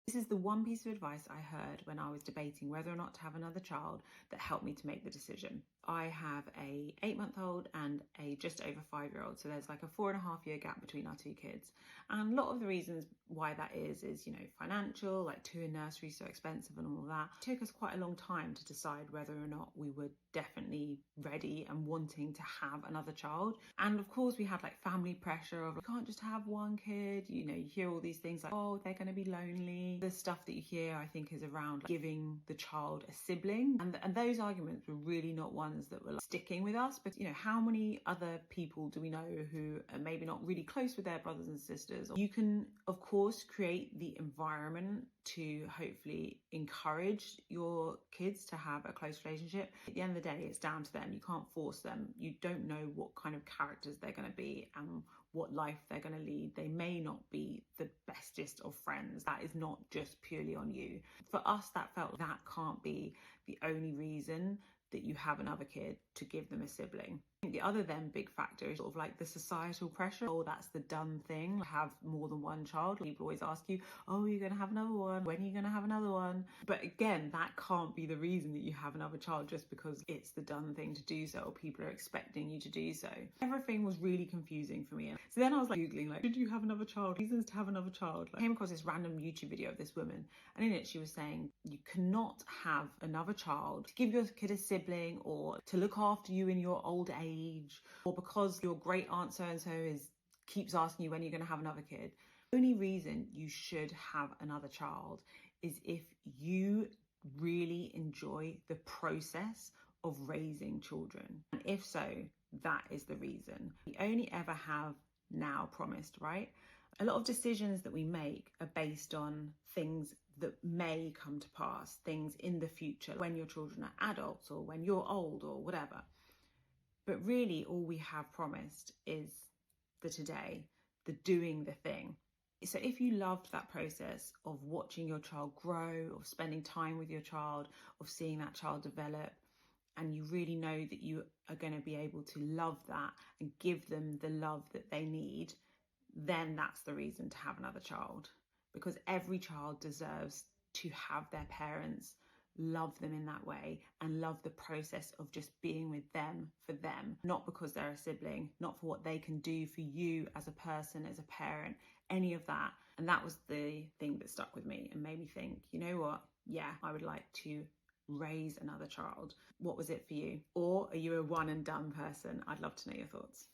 This is the one piece of advice I heard when I was debating whether or not to have another child that helped me to make the decision. I have a 8-month-old and a just over 5-year-old. So there's like a 4.5-year gap between our two kids. And a lot of the reasons why that is, financial, like 2 in nursery, so expensive and all that. It took us quite a long time to decide whether or not we were definitely ready and wanting to have another child. And of course we had like family pressure of, you can't just have one kid. You hear all these things like, oh, they're going to be lonely. The stuff that you hear, I think, is around like, giving the child a sibling. And those arguments were really not ones that were like, sticking with us. But how many other people do we know who are maybe not really close with their brothers and sisters? You can, of course, create the environment to hopefully encourage your kids to have a close relationship. At the end of the day, it's down to them. You can't force them. You don't know what kind of characters they're going to be and what life they're going to lead. They may not be the bestest of friends. That is not just purely on you. For us, that felt that can't be the only reason that you have another kid, to give them a sibling. I think the other then big factor is sort of like the societal pressure. Oh, that's the done thing. Have more than one child. People always ask you, oh, you're going to have another one. When are you going to have another one? But again, that can't be the reason that you have another child just because it's the done thing to do so, or people are expecting you to do so. Everything was really confusing for me. So then I was like Googling, like, did you have another child? Reasons to have another child. I came across this random YouTube video of this woman, and in it she was saying you cannot have another child to give your kid a sibling, or to look after you in your old age, or because your great aunt so-and-so keeps asking you when you're going to have another kid. The only reason you should have another child is if you really enjoy the process of raising children. And if so, that is the reason. We only ever have now promised, right? A lot of decisions that we make are based on things that may come to pass, things in the future, when your children are adults or when you're old or whatever. But really all we have promised is the today, the doing the thing. So if you loved that process of watching your child grow, of spending time with your child, of seeing that child develop, and you really know that you are going to be able to love that and give them the love that they need, then that's the reason to have another child. Because every child deserves to have their parents love them in that way and love the process of just being with them for them, not because they're a sibling, not for what they can do for you as a person, as a parent, any of that. And that was the thing that stuck with me and made me think, you know what? Yeah, I would like to raise another child. What was it for you? Or are you a one and done person? I'd love to know your thoughts.